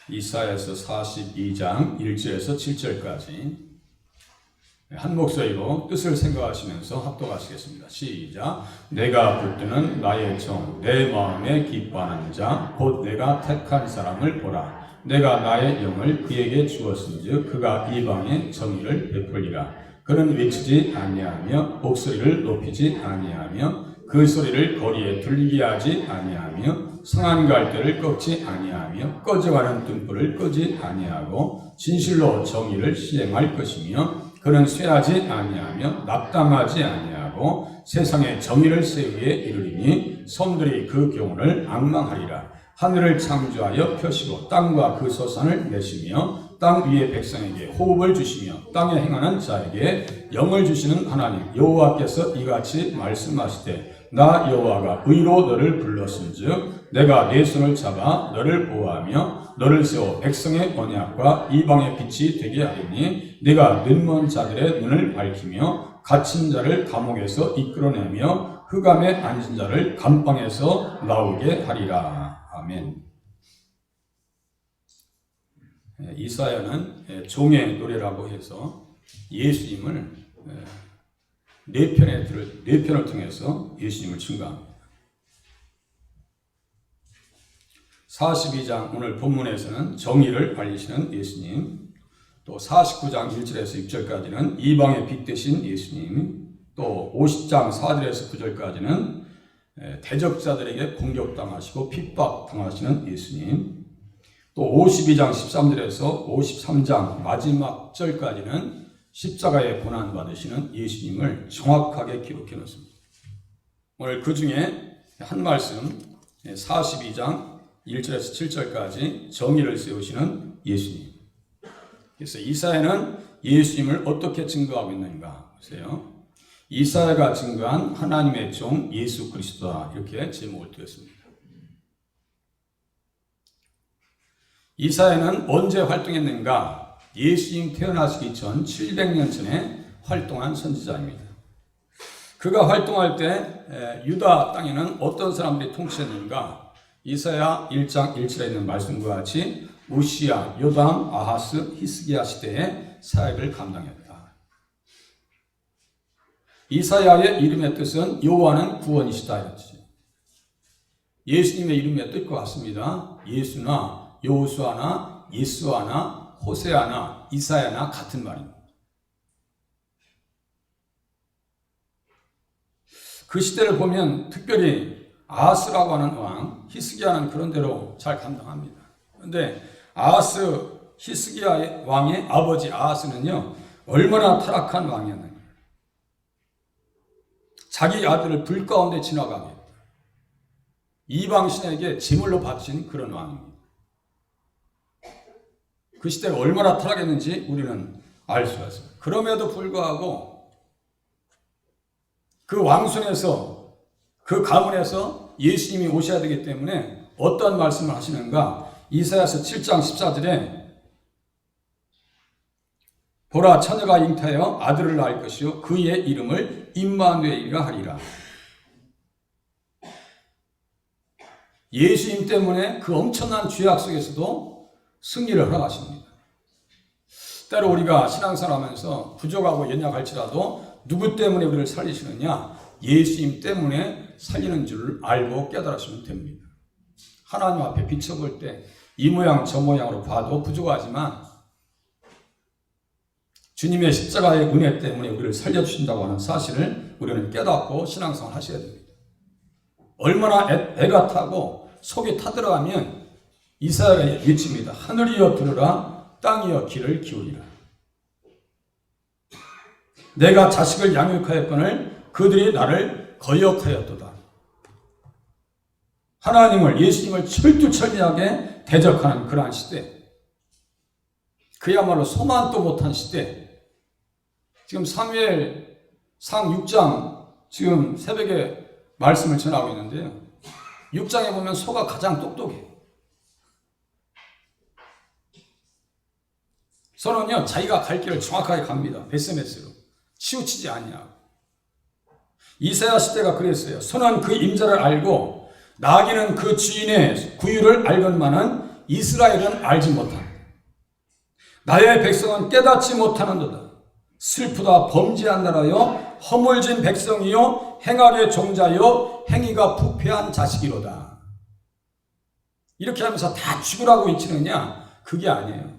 이사야서 42장 1절에서 7절까지 한 목소리로 뜻을 생각하시면서 합독하시겠습니다. 시작. 내가 붙드는 나의 종, 내 마음에 기뻐하는 자, 곧 내가 택한 사람을 보라. 내가 나의 영을 그에게 주었은즉 그가 이방에 정의를 베풀리라. 그는 외치지 아니하며 목소리를 높이지 아니하며 그 소리를 거리에 들리게 하지 아니하며 성한 갈대를 꺾지 아니하며 꺼져가는 등불을 끄지 아니하고 진실로 정의를 시행할 것이며 그는 쇠하지 아니하며 낙담하지 아니하고 세상에 정의를 세우기에 이르리니 섬들이 그 교훈을 앙망하리라. 하늘을 창조하여 펴시고 땅과 그 소산을 내시며 땅 위의 백성에게 호흡을 주시며 땅에 행하는 자에게 영을 주시는 하나님 여호와께서 이같이 말씀하시되 나 여호와가 의로 너를 불렀은즉 내가 네 손을 잡아 너를 보호하며 너를 세워 백성의 언약과 이방의 빛이 되게 하리니 네가 눈먼 자들의 눈을 밝히며 갇힌 자를 감옥에서 이끌어내며 흑암에 앉은 자를 감방에서 나오게 하리라. 아멘. 이사야는 종의 노래라고 해서 예수님을 네 편을 통해서 예수님을 증거합니다. 42장 오늘 본문에서는 정의를 관리시는 예수님, 또 49장 1절에서 6절까지는 이방의 빛 되신 예수님, 또 50장 4절에서 9절까지는 대적자들에게 공격당하시고 핍박당하시는 예수님, 또 52장 13절에서 53장 마지막 절까지는 십자가에 고난받으시는 예수님을 정확하게 기록해 놓습니다. 오늘 그 중에 한 말씀 42장 1절에서 7절까지 정의를 세우시는 예수님. 그래서 이사야는 예수님을 어떻게 증거하고 있는가 보세요. 이사야가 증거한 하나님의 종 예수 그리스도다 이렇게 제목을 드렸습니다. 이사야는 언제 활동했는가? 예수님 태어나시기 전 700년 전에 활동한 선지자입니다. 그가 활동할 때 유다 땅에는 어떤 사람들이 통치했는가? 이사야 1장 1절에 있는 말씀과 같이 우시야, 요담, 아하스, 히스기야 시대에 사역을 감당했다. 이사야의 이름의 뜻은 여호와는 구원이시다였지. 예수님의 이름의 뜻과 같습니다. 예수나 여호수아나 예수아나 호세아나 이사야나 같은 말입니다. 그 시대를 보면 특별히 아하스라고 하는 왕, 히스기야는 그런 대로 잘 감당합니다. 그런데 아하스, 히스기야 왕의 아버지 아하스는요, 얼마나 타락한 왕이었는가. 자기 아들을 불 가운데 지나가게 했다. 이방신에게 제물로 바친 그런 왕입니다. 그 시대를 얼마나 타락했는지 우리는 알 수가 있습니다. 그럼에도 불구하고 그 왕손에서 그 가문에서 예수님이 오셔야 되기 때문에 어떤 말씀을 하시는가? 이사야서 7장 14절에 보라 처녀가 잉태하여 아들을 낳을 것이요 그의 이름을 임마누엘이라 하리라. 예수님 때문에 그 엄청난 죄악 속에서도 승리를 허락하십니다. 때로 우리가 신앙생활하면서 부족하고 연약할지라도 누구 때문에 우리를 살리시느냐? 예수님 때문에 살리는 줄을 알고 깨달으시면 됩니다. 하나님 앞에 비춰볼 때 이 모양 저 모양으로 봐도 부족하지만 주님의 십자가의 은혜 때문에 우리를 살려주신다고 하는 사실을 우리는 깨닫고 신앙생활 하셔야 됩니다. 얼마나 애가 타고 속이 타들어가면 이사야가 외칩니다. 하늘이여 들으라, 땅이여 귀를 기울이라. 내가 자식을 양육하였거늘 그들이 나를 거역하였도다. 하나님을, 예수님을 철두철미하게 대적하는 그러한 시대, 그야말로 소만도 못한 시대. 지금 사무엘상 6장 지금 새벽에 말씀을 전하고 있는데요, 6장에 보면 소가 가장 똑똑해요. 소는요, 자기가 갈 길을 정확하게 갑니다. 베스메스로 치우치지 아니하고. 이사야 시대가 그랬어요. 소는 그 임자를 알고 나귀는 그 주인의 구유를 알건만은 이스라엘은 알지 못한다. 나의 백성은 깨닫지 못하는도다. 슬프다 범죄한 나라여 허물진 백성이요 행악의 종자여 행위가 부패한 자식이로다. 이렇게 하면서 다 죽으라고 외치느냐? 그게 아니에요.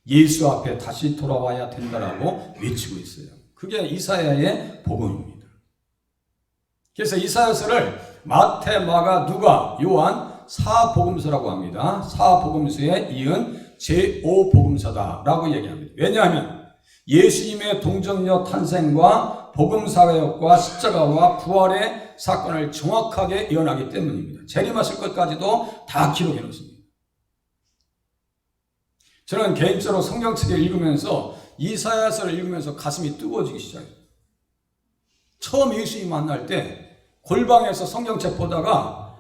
예수 앞에 다시 돌아와야 된다라고 외치고 있어요. 그게 이사야의 복음입니다. 그래서 이사야서를 마태, 마가, 누가, 요한 사복음서라고 합니다. 사복음서에 이은 제5복음서다라고 얘기합니다. 왜냐하면 예수님의 동정녀 탄생과 복음사역과 십자가와 부활의 사건을 정확하게 예언하기 때문입니다. 재림하실 것까지도 다 기록해 놓습니다. 저는 개인적으로 성경책을 읽으면서 이사야서를 읽으면서 가슴이 뜨거워지기 시작해요. 처음 예수님 만날 때 골방에서 성경책 보다가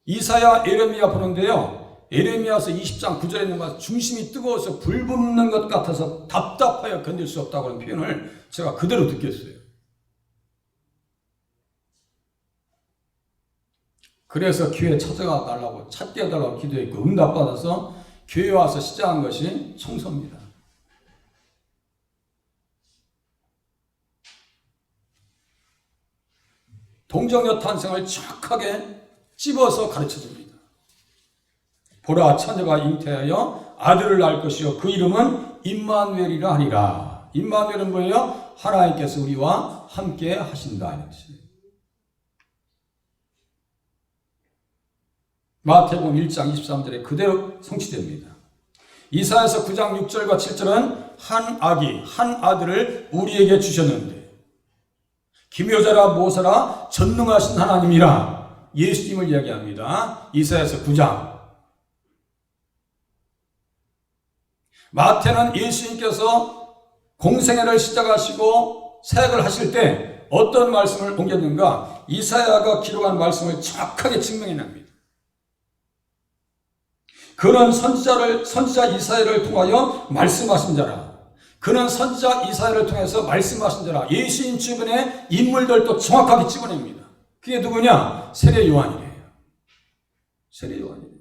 이사야, 에레미야 보는데요. 에레미야서 20장 9절에 있는 말 중심이 뜨거워서 불 붙는 것 같아서 답답하여 견딜 수 없다고 하는 표현을 제가 그대로 듣겠어요. 그래서 교회 찾아가 달라고 찾게 해달라고 기도했고 응답받아서 교회에 와서 시작한 것이 청소입니다. 동정녀 탄생을 정확하게 찝어서 가르쳐줍니다. 보라 처녀가 잉태하여 아들을 낳을 것이요 그 이름은 임마누엘이라 하리라. 임마누엘은 뭐예요? 하나님께서 우리와 함께 하신다. 마태복음 1장 23절에 그대로 성취됩니다. 이사야서 9장 6절과 7절은 한 아기, 한 아들을 우리에게 주셨는데 기묘자라 모사라 전능하신 하나님이라 예수님을 이야기합니다. 이사야서 9장. 마태는 예수님께서 공생애를 시작하시고 사역을 하실 때 어떤 말씀을 옮겼는가? 이사야가 기록한 말씀을 정확하게 증명해냅니다. 그는 선지자 이사야를 통하여 말씀하신 자라. 그는 선지자 이사야를 통해서 말씀하신 자라. 예수님 주변의 인물들도 정확하게 집어냅니다. 그게 누구냐? 세례 요한이래요. 세례 요한이래요.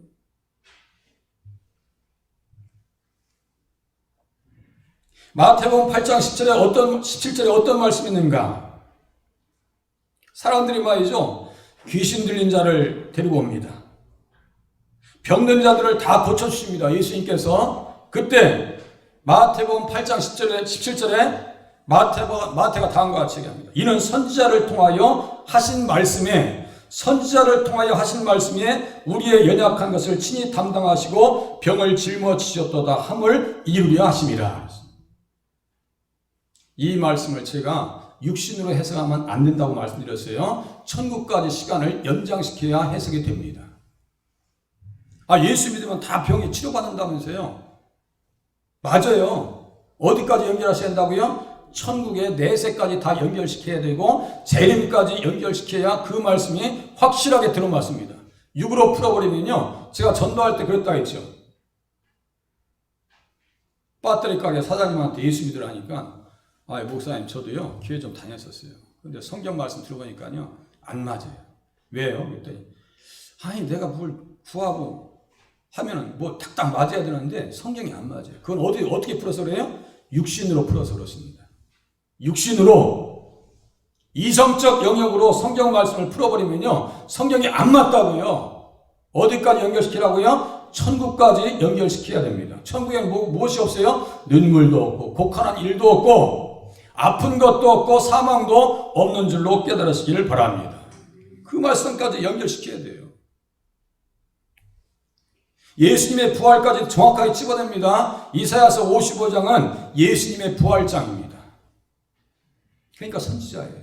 마태복음 8장 17절에 어떤 말씀이 있는가? 사람들이 말이죠. 귀신 들린 자를 데리고 옵니다. 병든 자들을 다 고쳐주십니다. 예수님께서. 그때 마태복음 8장 17절에 마태가 다음과 같이 얘기합니다. 이는 선지자를 통하여 하신 말씀에 우리의 연약한 것을 친히 담당하시고 병을 짊어지셨도다 함을 이루려 하심이라. 이 말씀을 제가 육신으로 해석하면 안 된다고 말씀드렸어요. 천국까지 시간을 연장시켜야 해석이 됩니다. 예수 믿으면 다 병이 치료받는다면서요? 맞아요. 어디까지 연결하셔야 한다고요? 천국의 내세까지 다 연결시켜야 되고 재림까지 연결시켜야 그 말씀이 확실하게 들어맞습니다. 육으로 풀어버리면요. 제가 전도할 때 그랬다 했죠. 배터리 가게 사장님한테 예수 믿으라 하니까 목사님 저도요 교회 좀 다녔었어요. 근데 성경 말씀 들어보니까요 안 맞아요. 왜요? 그랬더니 내가 뭘 구하고 하면은 뭐 딱딱 맞아야 되는데 성경이 안 맞아요. 그건 어떻게 풀어서 그래요? 육신으로 풀어서 그렇습니다. 육신으로 이성적 영역으로 성경 말씀을 풀어버리면요 성경이 안 맞다고요. 어디까지 연결시키라고요? 천국까지 연결시켜야 됩니다. 천국에는 무엇이 없어요? 눈물도 없고 곡한한 일도 없고 아픈 것도 없고 사망도 없는 줄로 깨달으시기를 바랍니다. 그 말씀까지 연결시켜야 돼요. 예수님의 부활까지 정확하게 집어냅니다. 이사야서 55장은 예수님의 부활장입니다. 그러니까 선지자예요.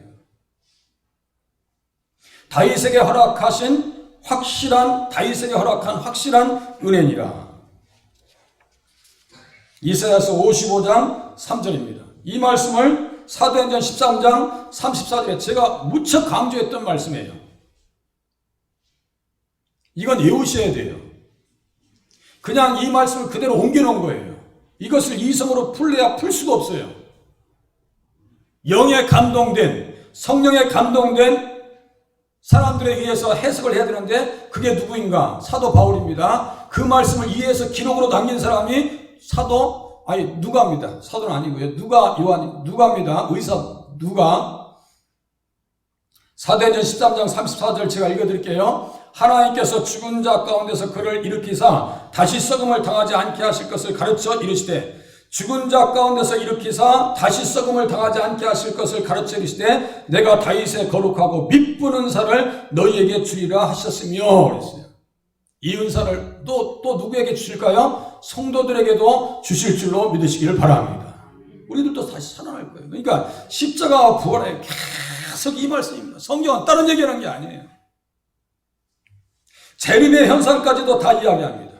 다윗에게 허락한 확실한 은혜니라. 이사야서 55장 3절입니다. 이 말씀을 사도행전 13장 34절에 제가 무척 강조했던 말씀이에요. 이건 외우셔야 돼요. 그냥 이 말씀을 그대로 옮겨놓은 거예요. 이것을 이성으로 풀래야 풀 수가 없어요. 영에 감동된, 성령에 감동된 사람들에 의해서 해석을 해야 되는데 그게 누구인가? 사도 바울입니다. 그 말씀을 이해해서 기록으로 남긴 사람이 누가입니다. 사도는 아니고요. 누가입니다. 의사 누가. 사도행전 13장 34절 제가 읽어드릴게요. 하나님께서 죽은 자 가운데서 그를 일으키사 다시 썩음을 당하지 않게 하실 것을 가르쳐 이르시되, 죽은 자 가운데서 일으키사 다시 썩음을 당하지 않게 하실 것을 가르쳐 이르시되 내가 다윗의 거룩하고 밑부는 은사를 너희에게 주리라 하셨으며 그랬어요. 이 은사를 또 누구에게 주실까요? 성도들에게도 주실 줄로 믿으시기를 바랍니다. 우리들도 다시 살아날 거예요. 그러니까 십자가와 부활에 계속 이 말씀입니다. 성경은 다른 얘기하는 게 아니에요. 재림의 현상까지도 다 이야기합니다.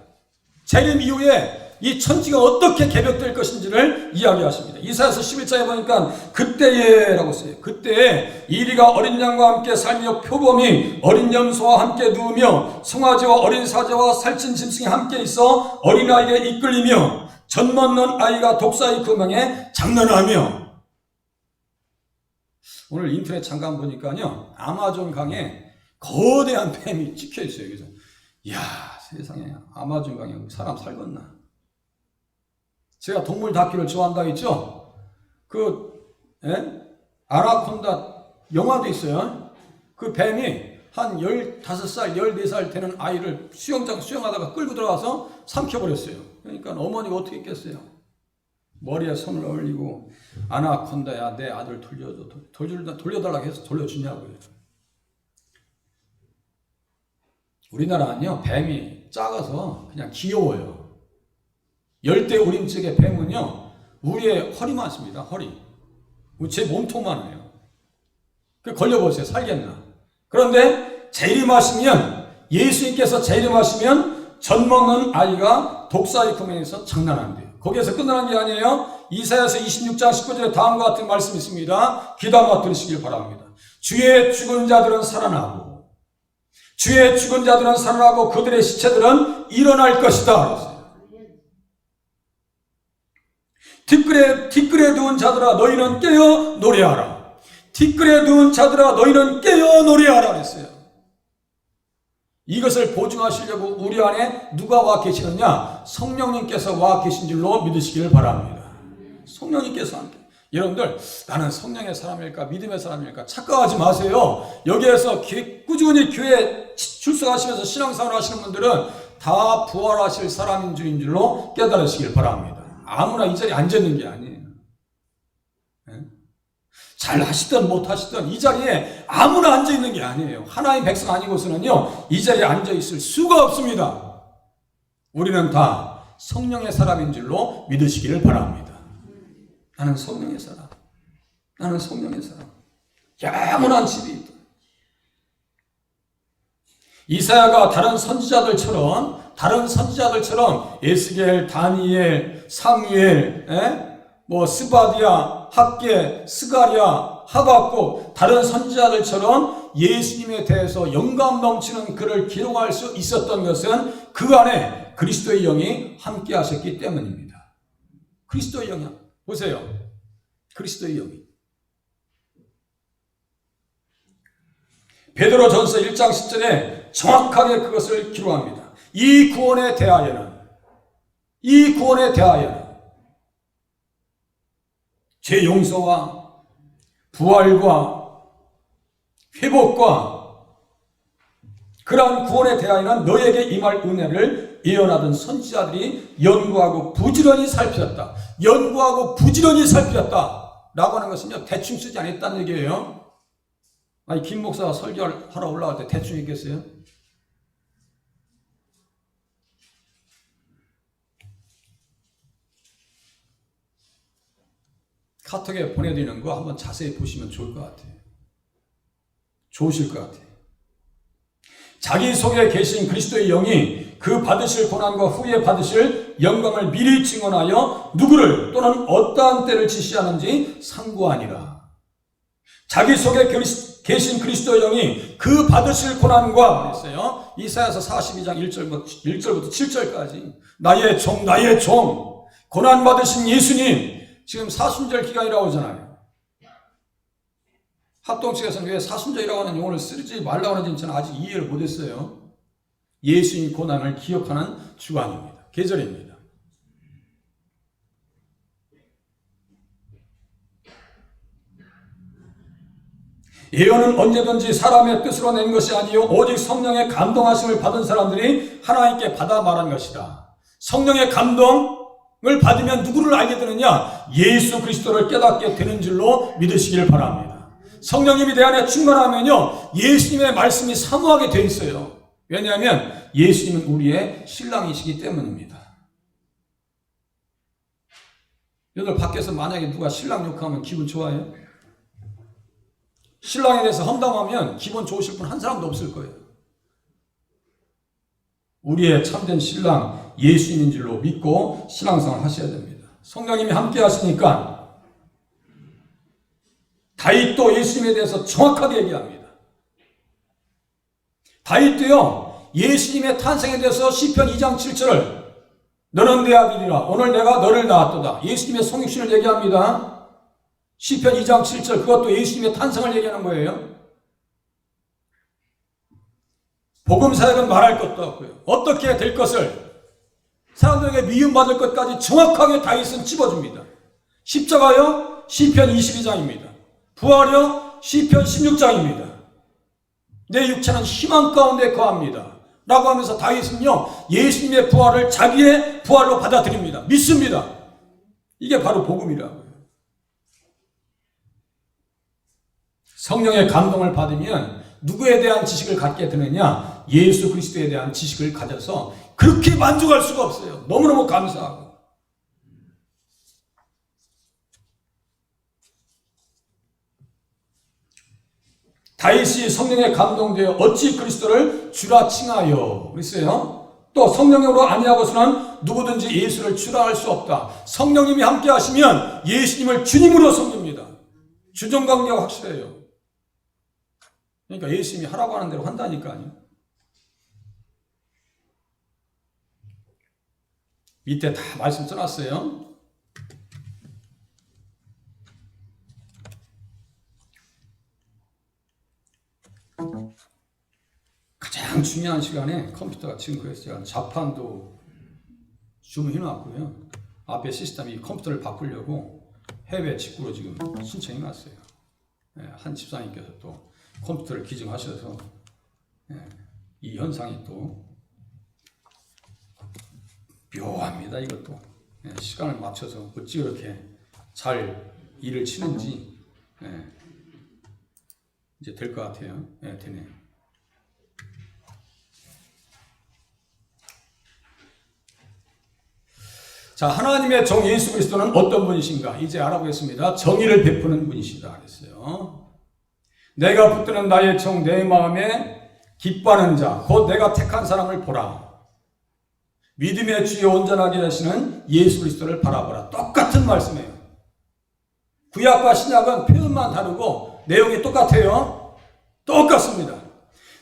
재림 이후에 이 천지가 어떻게 개벽될 것인지를 이야기하십니다. 이사야서 11장에 보니까 그때에 라고 써요. 그때에 이리가 어린 양과 함께 살며 표범이 어린 염소와 함께 누우며 송아지와 어린 사자와 살찐 짐승이 함께 있어 어린아이에게 이끌리며 젖먹는 아이가 독사의 금방에 장난하며. 오늘 인터넷 잠깐 보니까요, 아마존 강에 거대한 뱀이 찍혀 있어요. 그래서 이야, 세상에 아마존 강에 사람 살겄나. 제가 동물 다큐를 좋아한다고 했죠? 아나콘다 영화도 있어요. 그 뱀이 한 15살, 14살 되는 아이를 수영하다가 끌고 들어가서 삼켜버렸어요. 그러니까 어머니가 어떻게 했겠어요? 머리에 손을 올리고, 아나콘다야, 내 아들 돌려달라고 해서 돌려주냐고요. 우리나라는요, 뱀이 작아서 그냥 귀여워요. 열대 우림 쪽의 뱀은요, 우리의 허리만 씁니다. 허리. 제 몸통만 해요. 걸려보세요. 살겠나. 그런데 예수님께서 재림하시면 젖먹는 아이가 독사의 금에서 장난한대요. 거기에서 끝나는 게 아니에요. 이사야서 26장 19절에 다음과 같은 말씀이 있습니다. 귀담아 들으시길 바랍니다. 주의 죽은 자들은 살아나고 그들의 시체들은 일어날 것이다. 티끌에 누운 자들아 너희는 깨어 노래하라. 티끌에 누운 자들아 너희는 깨어 노래하라 그랬어요. 이것을 보증하시려고 우리 안에 누가 와 계시느냐? 성령님께서 와 계신 줄로 믿으시기를 바랍니다. 성령님께서 함께. 여러분들, 나는 성령의 사람일까 믿음의 사람일까 착각하지 마세요. 여기에서 꾸준히 교회에 출석하시면서 신앙생활 하시는 분들은 다 부활하실 사람인 줄로 깨달으시길 바랍니다. 아무나 이 자리에 앉아있는 게 아니에요. 잘 하시든 못 하시든 이 자리에 아무나 앉아있는 게 아니에요. 하나님의 백성 아니고서는요, 이 자리에 앉아있을 수가 없습니다. 우리는 다 성령의 사람인 줄로 믿으시기를 바랍니다. 나는 성령의 사람. 영원한 집이 있다. 이사야가 다른 선지자들처럼 에스겔, 다니엘, 사무엘, 스바디아, 학개, 스가랴, 하박국, 다른 선지자들처럼 예수님에 대해서 영감 넘치는 글을 기록할 수 있었던 것은 그 안에 그리스도의 영이 함께 하셨기 때문입니다. 그리스도의 영이, 보세요. 그리스도의 영이. 베드로전서 1장 10절에 정확하게 그것을 기록합니다. 이 구원에 대하여는 죄 용서와 부활과 회복과 그러한 구원에 대하여는 너에게 임할 은혜를 예언하던 선지자들이 연구하고 부지런히 살피었다. 라고 하는 것은요, 대충 쓰지 않았다는 얘기예요. 아니, 김 목사가 설교하러 올라갈 때 대충 했겠어요? 카톡에 보내드리는 거 한번 자세히 보시면 좋을 것 같아요. 좋으실 것 같아요. 자기 속에 계신 그리스도의 영이 그 받으실 고난과 후에 받으실 영광을 미리 증언하여 누구를 또는 어떠한 때를 지시하는지 상고하니라. 자기 속에 계신 그리스도의 영이 그 받으실 고난과 그랬어요. 이사야서 42장 1절부터 7절까지 나의 종 고난 받으신 예수님, 지금 사순절 기간이라고 하잖아요. 합동 측에서는 왜 사순절이라고 하는 용어를 쓰지 말라고 하는지 저는 아직 이해를 못했어요. 예수님의 고난을 기억하는 주간입니다. 계절입니다. 예언은 언제든지 사람의 뜻으로 낸 것이 아니요 오직 성령의 감동하심을 받은 사람들이 하나님께 받아 말한 것이다. 성령의 감동을 받으면 누구를 알게 되느냐? 예수 그리스도를 깨닫게 되는 줄로 믿으시길 바랍니다. 성령님이 내 안에 충만하면요 예수님의 말씀이 사모하게 돼 있어요. 왜냐하면 예수님은 우리의 신랑이시기 때문입니다. 여러분 밖에서 만약에 누가 신랑 욕하면 기분 좋아해요? 신랑에 대해서 험담하면 기분 좋으실 분 한 사람도 없을 거예요. 우리의 참된 신랑 예수님인 줄로 믿고 신앙생활 하셔야 됩니다. 성령님이 함께 하시니까 다윗도 예수님에 대해서 정확하게 얘기합니다. 다윗도요 예수님의 탄생에 대해서 시편 2장 7절을 너는 내 아들이라 오늘 내가 너를 낳았도다. 예수님의 성육신을 얘기합니다. 시편 2장 7절 그것도 예수님의 탄생을 얘기하는 거예요. 복음사역은 말할 것도 없고요. 어떻게 될 것을 사람들에게 미움받을 것까지 정확하게 다윗은 찝어줍니다. 십자가요 시편 22장입니다. 부활요 시편 16장입니다. 내 육체는 희망 가운데 거합니다. 라고 하면서 다윗은요 예수님의 부활을 자기의 부활로 받아들입니다. 믿습니다. 이게 바로 복음이라고요. 성령의 감동을 받으면 누구에 대한 지식을 갖게 되느냐? 예수 그리스도에 대한 지식을 가져서 그렇게 만족할 수가 없어요. 너무너무 감사하고. 다윗이 성령에 감동되어 어찌 그리스도를 주라 칭하여 그랬어요. 또 성령으로 아니하고서는 누구든지 예수를 주라 할 수 없다. 성령님이 함께 하시면 예수님을 주님으로 섬깁니다. 주종관계가 확실해요. 그러니까 예수님이 하라고 하는 대로 한다니까요. 밑에 다 말씀 써놨어요. 가장 중요한 시간에 컴퓨터가 지금 그래서 제가 자판도 주문해놨고요. 앞에 시스템이 컴퓨터를 바꾸려고 해외 직구로 지금 신청해놨어요. 한 집사님께서 또 컴퓨터를 기증하셔서 이 현상이 또 묘합니다. 이것도 시간을 맞춰서 어찌 그렇게 잘 일을 치는지 이제 될 것 같아요. 되네요. 자, 하나님의 종 예수 그리스도는 어떤 분이신가? 이제 알아보겠습니다. 정의를 베푸는 분이시다 그랬어요. 내가 붙드는 나의 종 내 마음에 기뻐하는 자 곧 내가 택한 사람을 보라. 믿음의 주에 온전하게 하시는 예수 그리스도를 바라보라. 똑같은 말씀이에요. 구약과 신약은 표현만 다르고 내용이 똑같아요. 똑같습니다.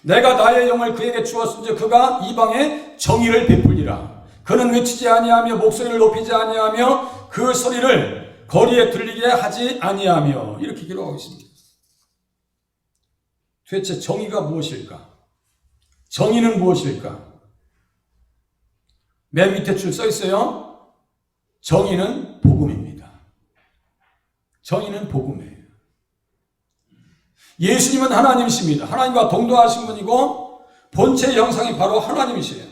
내가 나의 영을 그에게 주었은즉 그가 이방에 정의를 베풀리라. 그는 외치지 아니하며 목소리를 높이지 아니하며 그 소리를 거리에 들리게 하지 아니하며 이렇게 기록하고 있습니다. 도대체 정의가 무엇일까? 정의는 무엇일까? 맨 밑에 줄 써 있어요. 정의는 복음입니다. 정의는 복음이에요. 예수님은 하나님이십니다. 하나님과 동등하신 분이고 본체 형상이 바로 하나님이시에요.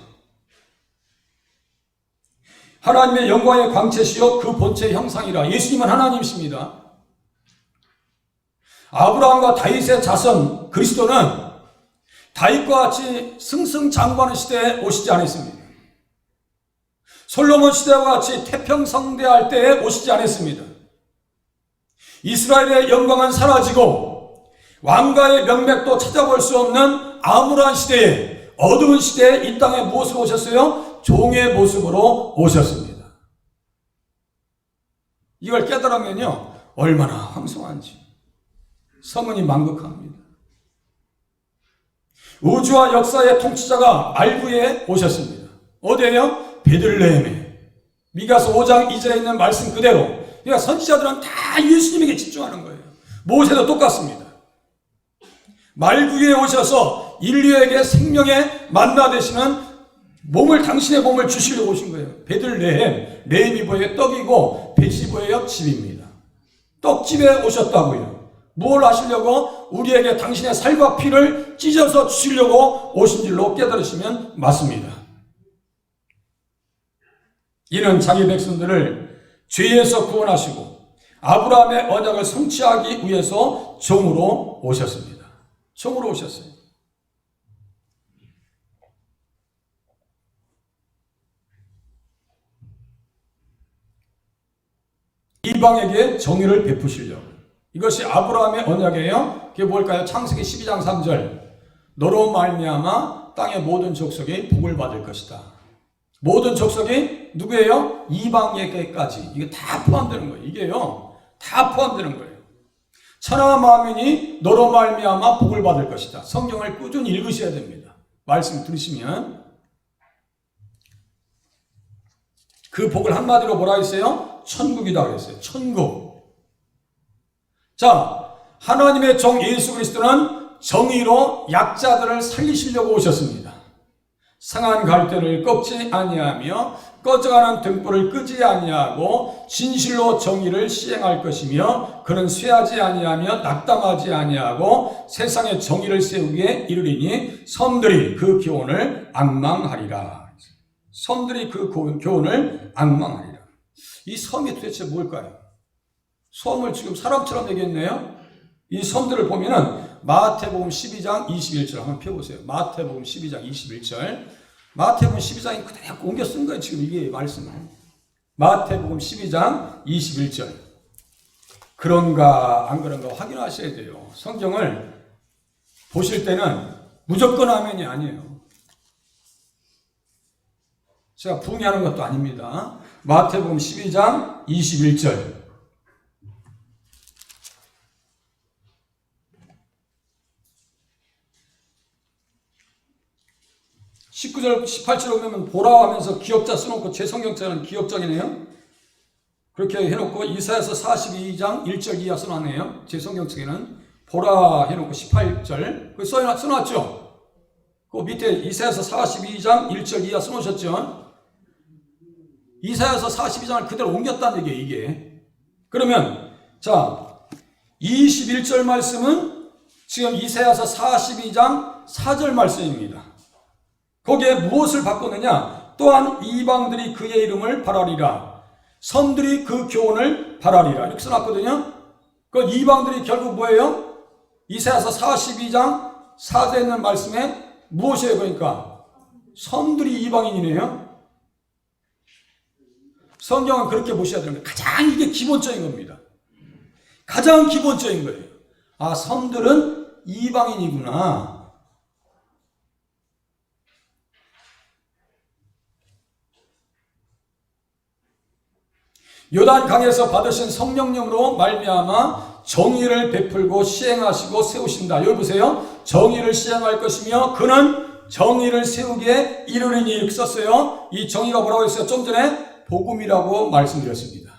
하나님의 영광의 광채시요 그 본체의 형상이라. 예수님은 하나님이십니다. 아브라함과 다윗의 자손 그리스도는 다윗과 같이 승승장구하는 시대에 오시지 않았습니다. 솔로몬 시대와 같이 태평성대할 때에 오시지 않았습니다. 이스라엘의 영광은 사라지고 왕가의 명맥도 찾아볼 수 없는 암울한 시대에, 어두운 시대에 이 땅에 무엇으로 오셨어요? 종의 모습으로 오셨습니다. 이걸 깨달으면요 얼마나 황송한지 성은이 만극합니다. 우주와 역사의 통치자가 말구에 오셨습니다. 어디에요? 베들레헴에. 미가서 5장 2절에 있는 말씀 그대로. 그러니까 선지자들은 다 예수님에게 집중하는 거예요. 모세도 똑같습니다. 말구유에 오셔서 인류에게 생명의 만나 되시는 몸을, 당신의 몸을 주시려고 오신 거예요. 베들레헴이 뭐예요? 떡이고 벳이 뭐예요? 집입니다. 떡집에 오셨다고요. 뭘 하시려고? 우리에게 당신의 살과 피를 찢어서 주시려고 오신 줄로 깨달으시면 맞습니다. 이는 자기 백성들을 죄에서 구원하시고 아브라함의 언약을 성취하기 위해서 종으로 오셨습니다. 종으로 오셨어요. 이방에게 정의를 베푸시려고. 이것이 아브라함의 언약이에요. 그게 뭘까요? 창세기 12장 3절. 너로 말미암아 땅의 모든 족속이 복을 받을 것이다. 모든 족속이 누구예요? 이방에게까지. 이게 다 포함되는 거예요. 이게요. 다 포함되는 거예요. 천하 만민이 너로 말미암아 복을 받을 것이다. 성경을 꾸준히 읽으셔야 됩니다. 말씀 들으시면 그 복을 한마디로 뭐라 했어요? 천국이다 그랬어요. 천국. 자, 하나님의 종 예수 그리스도는 정의로 약자들을 살리시려고 오셨습니다. 상한 갈대를 꺾지 아니하며 꺼져가는 등불을 끄지 아니하고 진실로 정의를 시행할 것이며 그는 쇠하지 아니하며 낙담하지 아니하고 세상의 정의를 세우기에 이르리니 섬들이 그 교훈을 앙망하리라. 섬들이 그 교훈을 앙망하리라. 이 섬이 도대체 뭘까요? 섬을 지금 사람처럼 얘기했네요. 이 섬들을 보면은 마태복음 12장 21절 한번 펴보세요. 마태복음 12장 21절. 마태복음 12장이 그대로 옮겨 쓴 거예요. 지금 이게 말씀을. 마태복음 12장 21절. 그런가 안 그런가 확인하셔야 돼요. 성경을 보실 때는 무조건 아멘이 아니에요. 제가 붕괴하는 것도 아닙니다. 마태복음 12장 21절. 19절, 18절 보면 보라 하면서 기억자 써놓고 제 성경자는 기억장이네요. 그렇게 해놓고 이사야서 42장 1절 이하 써놨네요. 제 성경책에는 보라 해놓고 18절 그 써놨죠. 그 밑에 이사야서 42장 1절 이하 써놓으셨죠. 이사야서 42장을 그대로 옮겼다는 얘기예요. 이게. 그러면 자 21절 말씀은 지금 이사야서 42장 4절 말씀입니다. 거기에 무엇을 바꿨느냐? 또한 이방들이 그의 이름을 바라리라. 섬들이 그 교훈을 바라리라. 이렇게 써놨거든요. 그 이방들이 결국 뭐예요? 이사야서 42장 4절에 있는 말씀에 무엇이에요? 그러니까 섬들이 이방인이네요. 성경은 그렇게 보셔야 되는 거예요. 가장 이게 기본적인 겁니다. 가장 기본적인 거예요. 아, 섬들은 이방인이구나. 요단강에서 받으신 성령님으로 말미암아 정의를 베풀고 시행하시고 세우신다. 여기 보세요. 정의를 시행할 것이며 그는 정의를 세우기에 이르리니 이렇게 썼어요. 이 정의가 뭐라고 했어요? 좀 전에 복음이라고 말씀드렸습니다.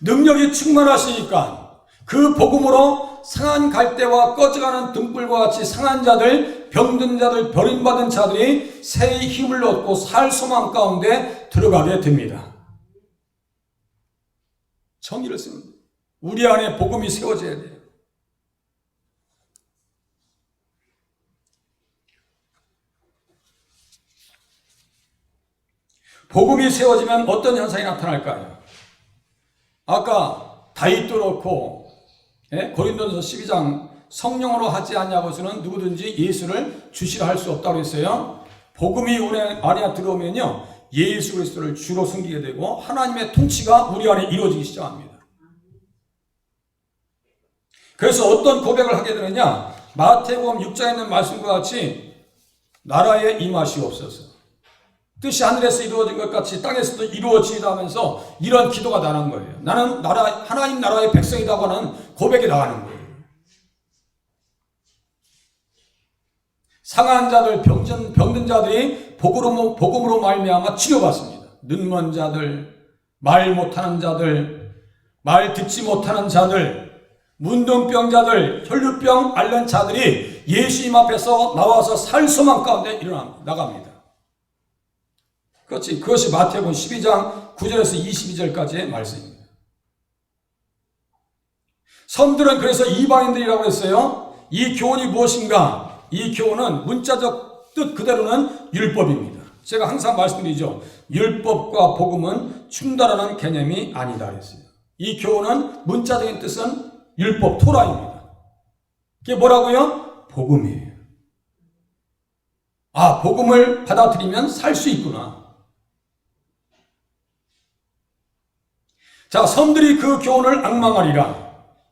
능력이 충만하시니까 그 복음으로 상한 갈대와 꺼져가는 등불과 같이 상한 자들, 병든 자들, 버림받은 자들이 새 힘을 얻고 살 소망 가운데 들어가게 됩니다. 정의를 쓰는 거예요. 우리 안에 복음이 세워져야 돼요. 복음이 세워지면 어떤 현상이 나타날까요? 아까 다윗도 그렇고 고린도전서 12장 성령으로 하지 않냐고서는 누구든지 예수를 주시라 할 수 없다고 했어요. 복음이 우리 안에 들어오면요 예수 그리스도를 주로 섬기게 되고 하나님의 통치가 우리 안에 이루어지기 시작합니다. 그래서 어떤 고백을 하게 되느냐? 마태복음 6장에 있는 말씀과 같이 나라에 임하시옵소서. 뜻이 하늘에서 이루어진 것 같이 땅에서도 이루어지리라 하면서 이런 기도가 나는 거예요. 나는 하나님 나라의 백성이라고 하는 고백이 나가는 거예요. 상한 자들, 병든 자들이 복음으로 말미암아 치료받습니다. 눈먼 자들, 말 못하는 자들, 말 듣지 못하는 자들, 문둥병자들, 혈루병 앓는 자들이 예수님 앞에서 나와서 살소망 가운데 나갑니다. 그것이 마태복음 12장 9절에서 22절까지의 말씀입니다. 섬들은 그래서 이방인들이라고 했어요. 이 교훈이 무엇인가? 이 교훈은 문자적 뜻 그대로는 율법입니다. 제가 항상 말씀드리죠. 율법과 복음은 충돌하는 개념이 아니다 그랬어요. 이 교훈은 문자적인 뜻은 율법 토라입니다. 그게 뭐라고요? 복음이에요. 아, 복음을 받아들이면 살 수 있구나. 자, 섬들이 그 교훈을 앙망하리라.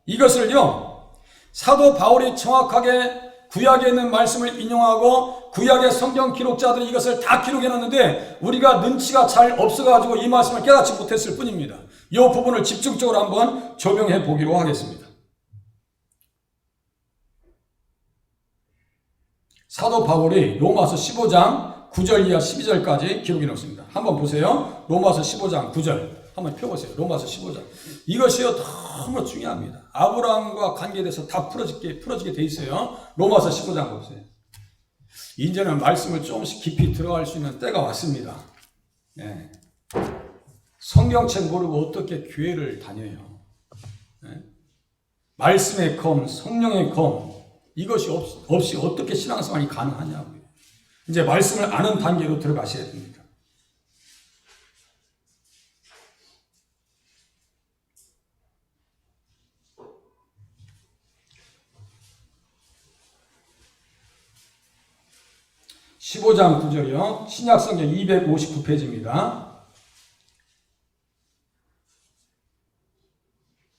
이것을요, 사도 바울이 정확하게 구약에 있는 말씀을 인용하고 구약의 성경 기록자들이 이것을 다 기록해놨는데 우리가 눈치가 잘 없어가지고 이 말씀을 깨닫지 못했을 뿐입니다. 이 부분을 집중적으로 한번 조명해 보기로 하겠습니다. 사도 바울이 로마서 15장 9절 이하 12절까지 기록해 놓습니다. 한번 보세요. 로마서 15장 9절 한번 펴보세요. 로마서 15장. 이것이요 너무 중요합니다. 아브라함과 관계에 대해서 다 풀어지게 돼 있어요. 로마서 15장 보세요. 이제는 말씀을 조금씩 깊이 들어갈 수 있는 때가 왔습니다. 네. 성경책 모르고 어떻게 교회를 다녀요? 네. 말씀의 검, 성령의 검 이것이 없이 어떻게 신앙생활이 가능하냐고요. 이제 말씀을 아는 단계로 들어가셔야 됩니다. (15장 9절이요) 신약성경 259페이지입니다.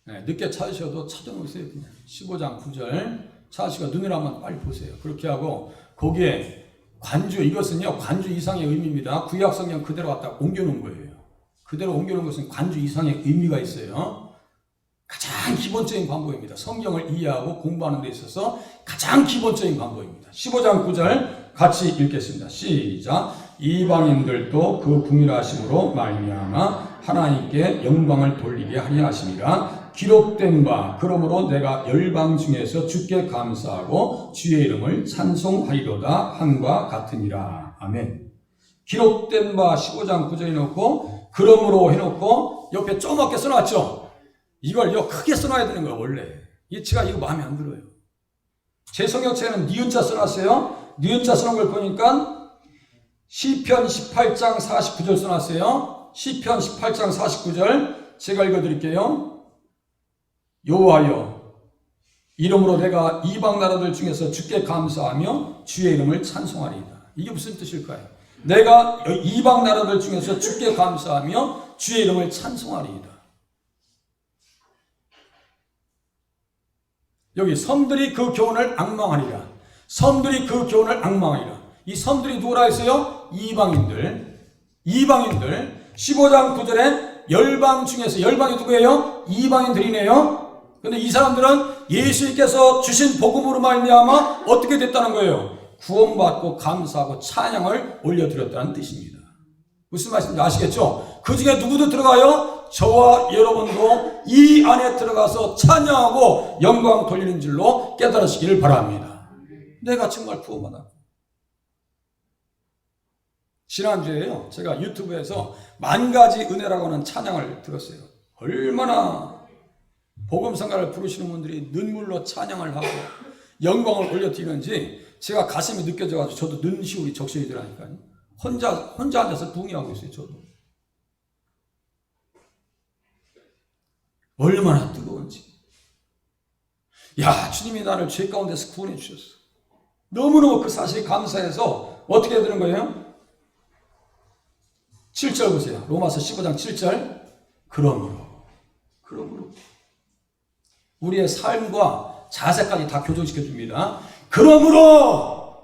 네, 늦게 찾으셔도 찾아놓으세요. 그냥 15장 9절 찾으시고 눈으로 한번 빨리 보세요. 그렇게 하고 거기에 관주, 이것은요 관주 이상의 의미입니다. 구약성경 그대로 갖다 옮겨놓은 거예요. 그대로 옮겨놓은 것은 관주 이상의 의미가 있어요. 가장 기본적인 방법입니다. 성경을 이해하고 공부하는 데 있어서 가장 기본적인 방법입니다. 15장 9절 같이 읽겠습니다. 시작. 이방인들도 그 궁일하심으로 말미암아 하나님께 영광을 돌리게 하려 하심이라. 기록된 바 그러므로 내가 열방 중에서 주께 감사하고 주의 이름을 찬송하리로다 함과 같으니라. 아멘. 기록된 바 15장 9절 해놓고 그러므로 해놓고 옆에 조그맣게 써놨죠. 이걸요 크게 써놔야 되는 거예요. 원래 제가 이거 마음에 안 들어요. 제 성경책에는 니은자 써놨어요. 니은자 써놓은 걸 보니까 시편 18장 49절 써놨어요. 시편 18장 49절 제가 읽어드릴게요. 여호와여 이름으로 내가 이방 나라들 중에서 주께 감사하며 주의 이름을 찬송하리이다. 이게 무슨 뜻일까요? 내가 이방 나라들 중에서 주께 감사하며 주의 이름을 찬송하리이다. 여기 섬들이 그 교훈을 앙망하리라. 섬들이 그 교훈을 앙망하리라. 이 섬들이 누구라 했어요? 이방인들. 15장 9절에 열방 중에서 열방이 누구예요? 이방인들이네요. 근데 이 사람들은 예수님께서 주신 복음으로 말미암아 어떻게 됐다는 거예요? 구원받고 감사하고 찬양을 올려드렸다는 뜻입니다. 무슨 말씀인지 아시겠죠? 그 중에 누구도 들어가요? 저와 여러분도 이 안에 들어가서 찬양하고 영광 돌리는 줄로 깨달으시기를 바랍니다. 내가 정말 구원받았고. 지난주에요 제가 유튜브에서 만가지 은혜라고 하는 찬양을 들었어요. 얼마나 복음성가를 부르시는 분들이 눈물로 찬양을 하고 영광을 올려드리는지 제가 가슴이 느껴져가지고 저도 눈시울이 적셔이 들어가니까요. 혼자 앉아서 붕이하고 있어요. 저도. 얼마나 뜨거운지. 야, 주님이 나를 죄 가운데서 구원해 주셨어. 너무너무 그 사실이 감사해서 어떻게 되는 거예요? 7절 보세요. 로마서 15장 7절. 그러므로 우리의 삶과 자세까지 다 교정시켜 줍니다. 그러므로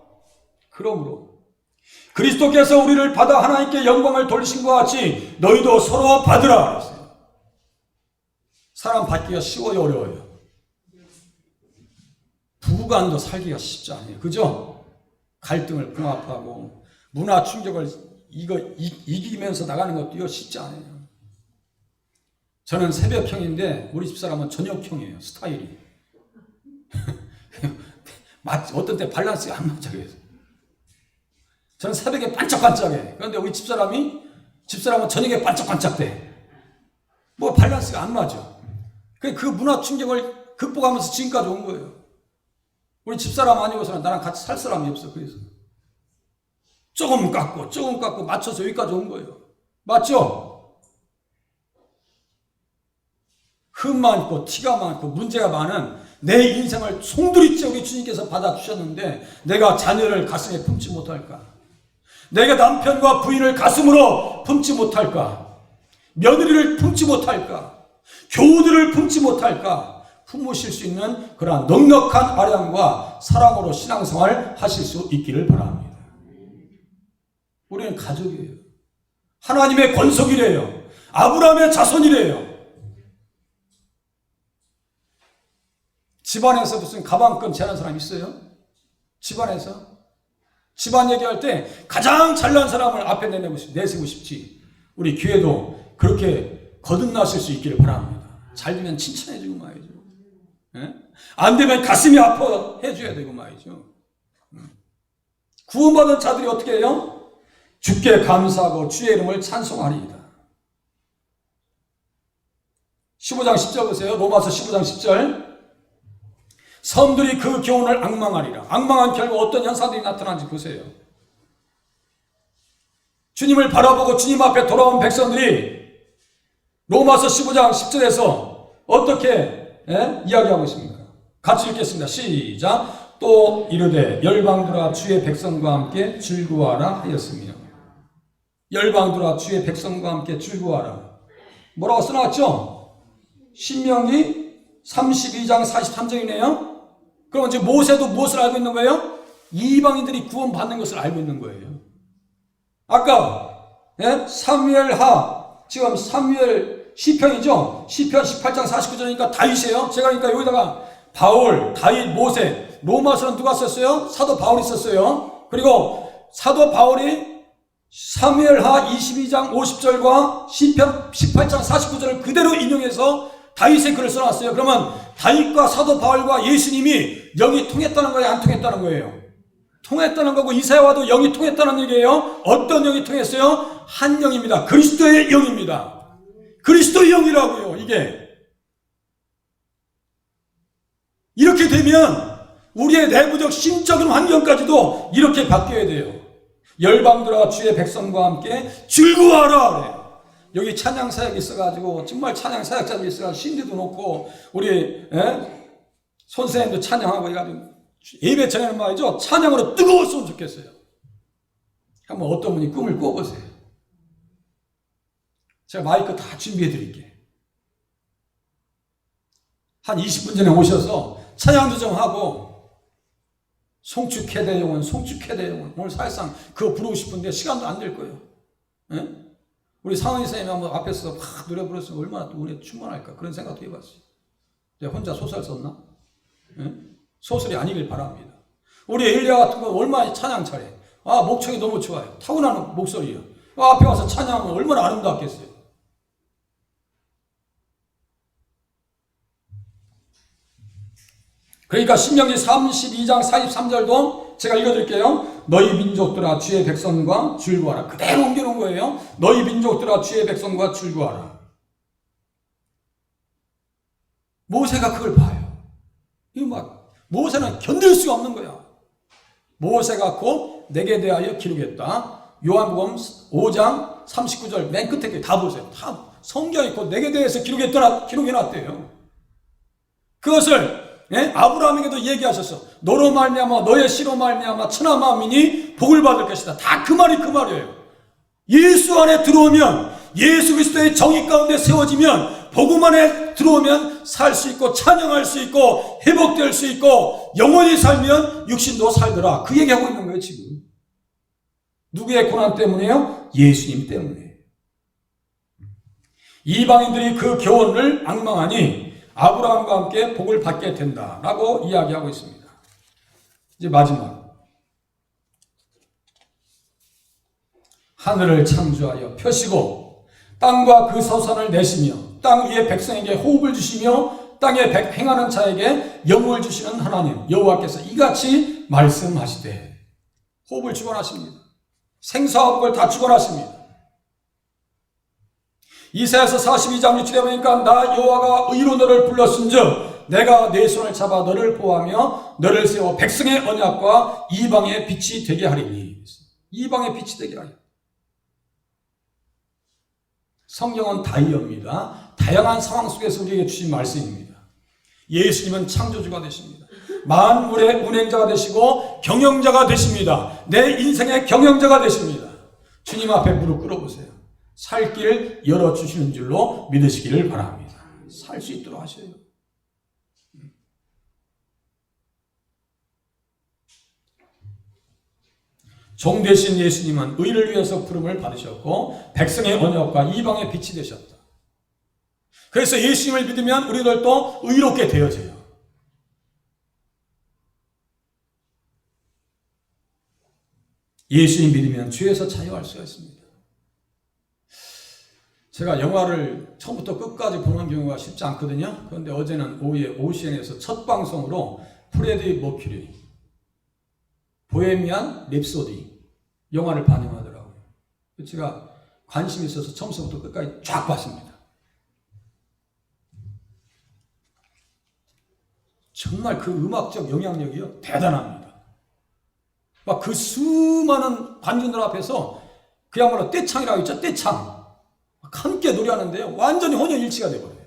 그리스도께서 우리를 받아 하나님께 영광을 돌리신 것 같이 너희도 서로 받으라 그랬어요. 사람 받기가 쉬워요, 어려워요? 부부간도 살기가 쉽지 않아요. 그죠? 갈등을 봉합하고 문화 충격을 이기면서 나가는 것도 쉽지 않아요. 저는 새벽형인데 우리 집사람은 저녁형이에요. 스타일이. 어떤 때 밸런스가 안 맞아. 그래서 저는 새벽에 반짝반짝해. 그런데 우리 집사람은 저녁에 반짝반짝대. 뭐 밸런스가 안 맞아. 그 문화 충격을 극복하면서 지금까지 온 거예요. 우리 집사람 아니고서는 나랑 같이 살 사람이 없어. 그래서 조금 깎고 맞춰서 여기까지 온 거예요. 맞죠? 흠 많고 티가 많고 문제가 많은 내 인생을 송두리째 우리 주님께서 받아주셨는데 내가 자녀를 가슴에 품지 못할까? 내가 남편과 부인을 가슴으로 품지 못할까? 며느리를 품지 못할까? 교우들을 품지 못할까? 품으실 수 있는 그러한 넉넉한 아량과 사랑으로 신앙생활 하실 수 있기를 바랍니다. 우리는 가족이에요. 하나님의 권속이래요. 아브라함의 자손이래요. 집안에서 무슨 가방끈 재는 사람 있어요? 집안에서? 집안 얘기할 때 가장 잘난 사람을 앞에 내세우고 싶지. 우리 교회도 그렇게 거듭나실 수 있기를 바랍니다. 잘 되면 칭찬해주고 말이죠. 예? 안 되면 가슴이 아파해줘야 되고 말이죠. 구원받은 자들이 어떻게 해요? 주께 감사하고 주의 이름을 찬송하리이다. 15장 10절 보세요. 로마서 15장 10절. 섬들이 그 교훈을 앙망하리라. 앙망한 결과 어떤 현상들이 나타나는지 보세요. 주님을 바라보고 주님 앞에 돌아온 백성들이 로마서 15장 10절에서 어떻게 이야기하고 있습니까? 같이 읽겠습니다. 시작. 또 이르되 열방들아 주의 백성과 함께 즐거워하라 하였으며. 열방들아 주의 백성과 함께 즐거워하라. 뭐라고 써놨죠? 신명기 32장 43절이네요. 그럼 이제 모세도 무엇을 알고 있는 거예요? 이방인들이 구원받는 것을 알고 있는 거예요. 아까 사무엘하, 지금 사무엘 시편이죠. 시편 18장 49절이니까 다윗이에요. 제가 그러니까 여기다가 바울, 다윗, 모세, 로마서는 누가 썼어요? 사도 바울이 썼어요. 그리고 사도 바울이 사무엘하 22장 50절과 시편 18장 49절을 그대로 인용해서 다윗의 글을 써놨어요. 그러면 다윗과 사도 바울과 예수님이 영이 통했다는 거예요? 안 통했다는 거예요? 통했다는 거고 이사야와도 영이 통했다는 얘기예요. 어떤 영이 통했어요? 한 영입니다. 그리스도의 영입니다. 그리스도의 영이라고요. 이게 이렇게 되면 우리의 내부적 심적인 환경까지도 이렇게 바뀌어야 돼요. 열방들아 주의 백성과 함께 즐거워하라 그래요. 여기 찬양 사역이 있어가지고 정말 찬양 사역자들이 있어가지고 신디도 놓고 우리 선생님도 찬양하고 해가지고 예배 전에는 말이죠. 찬양으로 뜨거웠으면 좋겠어요. 한번 어떤 분이 꿈을 꿔보세요. 제가 마이크 다 준비해 드릴게요. 한 20분 전에 오셔서 찬양도 좀 하고 송축해대 영혼 오늘 사실상 그거 부르고 싶은데 시간도 안 될 거예요. 예? 우리 상원이 선생님이 한번 앞에서 막 노래 불렀으면 얼마나 또 우리가 충만할까 그런 생각도 해봤어요. 내가 혼자 소설 썼나? 예? 소설이 아니길 바랍니다. 우리 엘리야 같은 거 얼마나 찬양 잘해. 목청이 너무 좋아요. 타고나는 목소리예요. 앞에 와서 찬양하면 얼마나 아름답겠어요. 그러니까 신명기 32장 43절도 제가 읽어드릴게요. 너희 민족들아 주의 백성과 즐거워하라. 그대로 옮겨놓은 거예요. 너희 민족들아 주의 백성과 즐거워하라. 모세가 그걸 봐요. 이거 막 모세는 견딜 수가 없는 거야. 모세가 곧 내게 대하여 기록했다. 요한복음 5장 39절 맨 끝에 다 보세요. 다 성경이 곧 내게 대해서 기록해놨대요. 그것을 아브라함에게도 얘기하셨어. 너로 말미암아 너의 씨로 말미암아 천하 만민이 복을 받을 것이다. 다 그 말이에요. 예수 안에 들어오면 예수 그리스도의 정의 가운데 세워지면 복음 안에 들어오면 살 수 있고 찬양할 수 있고 회복될 수 있고 영원히 살면 육신도 살더라. 그 얘기하고 있는 거예요 지금. 누구의 고난 때문에요? 예수님 때문에. 이방인들이 그 교훈을 앙망하니 아브라함과 함께 복을 받게 된다라고 이야기하고 있습니다. 이제 마지막. 하늘을 창조하여 펴시고 땅과 그 서산을 내시며 땅 위에 백성에게 호흡을 주시며 땅에 행하는 자에게 영을 주시는 하나님 여호와께서 이같이 말씀하시되. 호흡을 축원하십니다. 생사와 복을 다 축원하십니다. 이사야서 42장 6절에 보니까 나 여호와가 의로 너를 불렀은즉 내가 내 손을 잡아 너를 보호하며 너를 세워 백성의 언약과 이방의 빛이 되게 하리니. 이방의 빛이 되게 하리니. 성경은 다이어입니다. 다양한 상황 속에서 우리에게 주신 말씀입니다. 예수님은 창조주가 되십니다. 만물의 운행자가 되시고 경영자가 되십니다. 내 인생의 경영자가 되십니다. 주님 앞에 무릎 꿇어보세요. 살 길 열어주시는 줄로 믿으시기를 바랍니다. 살 수 있도록 하셔요. 종 되신 예수님은 의를 위해서 부름을 받으셨고 백성의 언약과 이방의 빛이 되셨다. 그래서 예수님을 믿으면 우리들도 의롭게 되어져요. 예수님 믿으면 죄에서 자유할 수가 있습니다. 제가 영화를 처음부터 끝까지 보는 경우가 쉽지 않거든요. 그런데 어제는 오후에 OCN에서 첫 방송으로 프레디 머큐리 보헤미안 랩소디 영화를 반영하더라고요. 제가 관심이 있어서 처음부터 끝까지 쫙 봤습니다. 정말 그 음악적 영향력이요 대단합니다. 막 그 수많은 관중들 앞에서 그야말로 떼창이라고 있죠. 떼창 함께 노래하는데요 완전히 혼연일치가 되어버려요.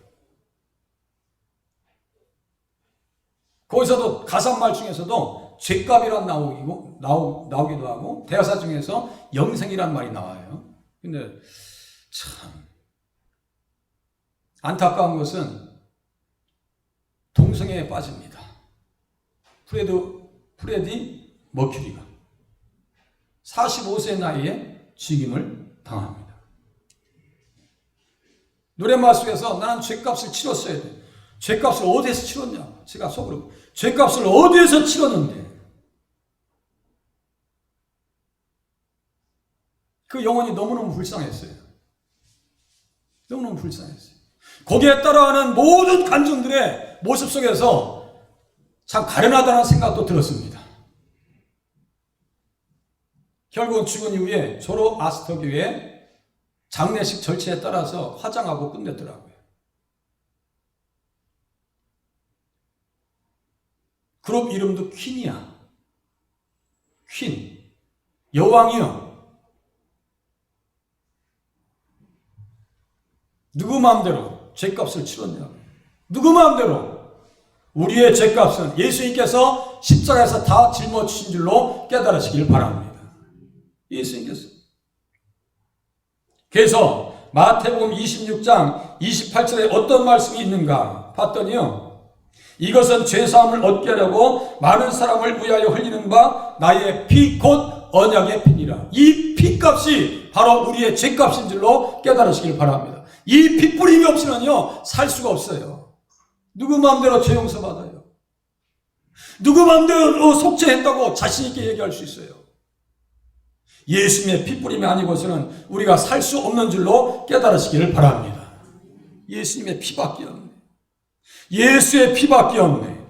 거기서도 가사말 중에서도 죄값이란 나오기도 하고 대사사 중에서 영생이란 말이 나와요. 근데 참 안타까운 것은 동성애에 빠집니다. 프레디 머큐리가 45세 나이에 죽임을 당합니다. 노래말 속에서 나는 죄값을 치렀어야 돼. 죄값을 어디에서 치렀냐? 제가 속으로 죄값을 어디에서 치렀는데 그 영혼이 너무너무 불쌍했어요. 너무너무 불쌍했어요. 거기에 따라하는 모든 관중들의 모습 속에서 참 가련하다는 생각도 들었습니다. 결국 죽은 이후에 조로아스터교의 장례식 절차에 따라서 화장하고 끝냈더라고요. 그룹 이름도 퀸이야. 퀸. 여왕이요. 누구 마음대로 죄값을 치렀냐? 누구 마음대로? 우리의 죄값은 예수님께서 십자가에서 다 짊어지신 줄로 깨달으시길 바랍니다. 예수님께서. 그래서 마태복음 26장 28절에 어떤 말씀이 있는가 봤더니요. 이것은 죄사함을 얻게 하려고 많은 사람을 위하여 흘리는 바 나의 피 곧 언약의 피니라. 이 피값이 바로 우리의 죄값인 줄로 깨달으시길 바랍니다. 이 피 뿌림이 없이는요 살 수가 없어요. 누구 마음대로 죄 용서받아요. 누구 마음대로 속죄했다고 자신 있게 얘기할 수 있어요. 예수님의 피 뿌림이 아니고서는 우리가 살 수 없는 줄로 깨달으시기를 바랍니다. 예수님의 피밖에 없네. 예수의 피밖에 없네.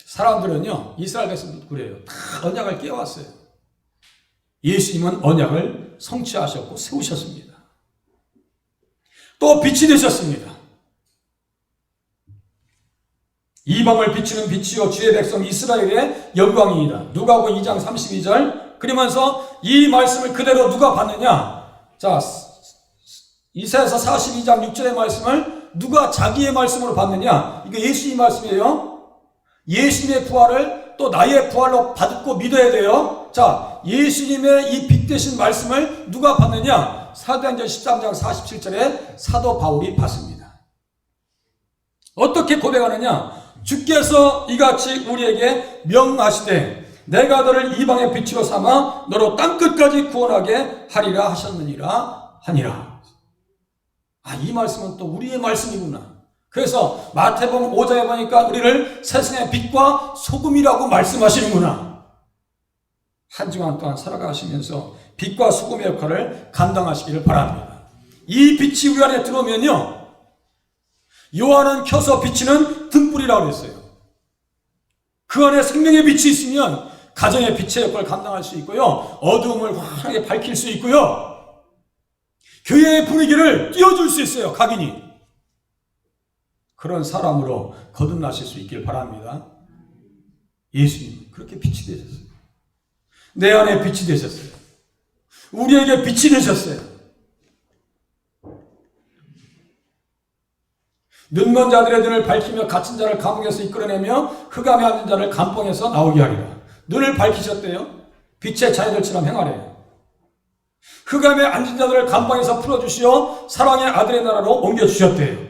사람들은요 이스라엘 백성도 그래요. 다 언약을 깨왔어요. 예수님은 언약을 성취하셨고 세우셨습니다. 또 빛이 되셨습니다. 이방을 비추는 빛이요 주의 백성 이스라엘의 영광이니라. 누가복음 2장 32절. 그러면서 이 말씀을 그대로 누가 받느냐? 자, 이사야서 42장 6절의 말씀을 누가 자기의 말씀으로 받느냐? 이거 예수님 말씀이에요. 예수님의 부활을 또 나의 부활로 받고 믿어야 돼요. 자, 예수님의 이 빛 되신 말씀을 누가 받느냐? 사도행전 13장 47절에 사도 바울이 받습니다. 어떻게 고백하느냐? 주께서 이같이 우리에게 명하시되 내가 너를 이방의 빛으로 삼아 너로 땅끝까지 구원하게 하리라 하셨느니라 하니라. 이 말씀은 또 우리의 말씀이구나. 그래서 마태복음 5장에 보니까 우리를 세상의 빛과 소금이라고 말씀하시는구나. 한 주간 동안 살아가시면서 빛과 소금의 역할을 감당하시기를 바랍니다. 이 빛이 우리 안에 들어오면요, 요한은 켜서 비치는 등불이라고 했어요. 그 안에 생명의 빛이 있으면 가정의 빛의 역할을 감당할 수 있고요, 어두움을 환하게 밝힐 수 있고요, 교회의 분위기를 띄워줄 수 있어요. 각인이. 그런 사람으로 거듭나실 수 있길 바랍니다. 예수님 그렇게 빛이 되셨어요. 내 안에 빛이 되셨어요. 우리에게 빛이 되셨어요. 눈먼 자들의 눈을 밝히며 갇힌 자를 감옥에서 이끌어내며 흑암에 앉은 자를 감방에서 나오게 하리라. 눈을 밝히셨대요. 빛의 자녀들처럼 행하래요. 흑암에 앉은 자들을 감방에서 풀어주시어 사랑의 아들의 나라로 옮겨주셨대요.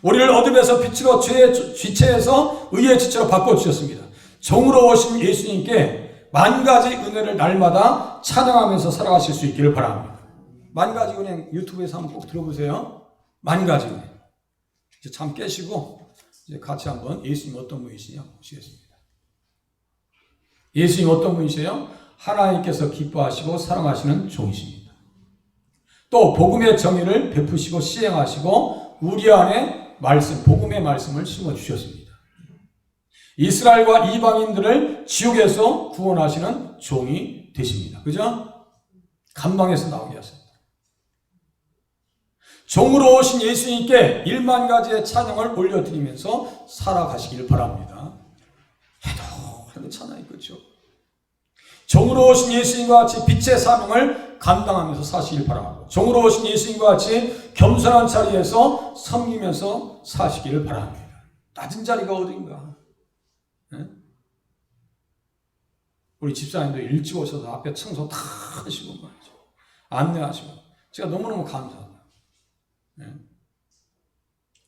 우리를 어둠에서 빛으로 죄의 지체에서 의의 지체로 바꿔주셨습니다. 종으로 오신 예수님께 만 가지 은혜를 날마다 찬양하면서 살아가실 수 있기를 바랍니다. 만 가지 은혜 유튜브에서 한번 꼭 들어보세요. 만 가지 은혜. 이제 잠 깨시고 이제 같이 한번 예수님 어떤 분이시냐 보시겠습니다. 예수님 어떤 분이세요? 하나님께서 기뻐하시고 사랑하시는 종이십니다. 또 복음의 정의를 베푸시고 시행하시고 우리 안에 말씀, 복음의 말씀을 심어주셨습니다. 이스라엘과 이방인들을 지옥에서 구원하시는 종이 되십니다. 그죠? 감방에서 나오게 하셨습니다. 종으로 오신 예수님께 1만 가지의 찬양을 올려드리면서 살아가시길 바랍니다. 해도 찬양이 그렇죠. 종으로 오신 예수님과 같이 빛의 사명을 감당하면서 사시길 바랍니다. 종으로 오신 예수님과 같이 겸손한 자리에서 섬기면서 사시기를 바랍니다. 낮은 자리가 어딘가. 네? 우리 집사님도 일찍 오셔서 앞에 청소 다 하시고 말이죠. 안내하시고. 제가 너무너무 감사합니다. 네?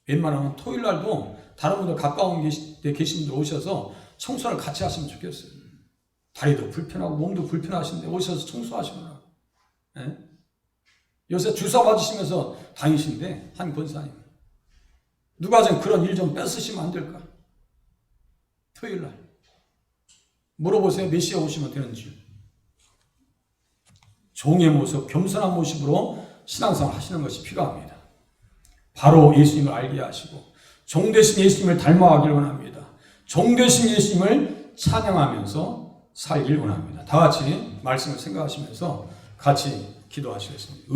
웬만하면 토요일 날도 다른 분들 가까운 데 계신 분들 오셔서 청소를 같이 하시면 좋겠어요. 다리도 불편하고 몸도 불편하신데 오셔서 청소하시구나. 네? 요새 주사 맞으시면서 다니신데 한 권사님. 누가 좀 그런 일 좀 뺏으시면 안 될까? 토요일 날. 물어보세요. 몇 시에 오시면 되는지. 종의 모습, 겸손한 모습으로 신앙생활 하시는 것이 필요합니다. 바로 예수님을 알게 하시고 종 되신 예수님을 닮아가길 원합니다. 종 되신 예수님을 찬양하면서 살길 원합니다. 다 같이 말씀을 생각하시면서 같이 기도하시겠습니다.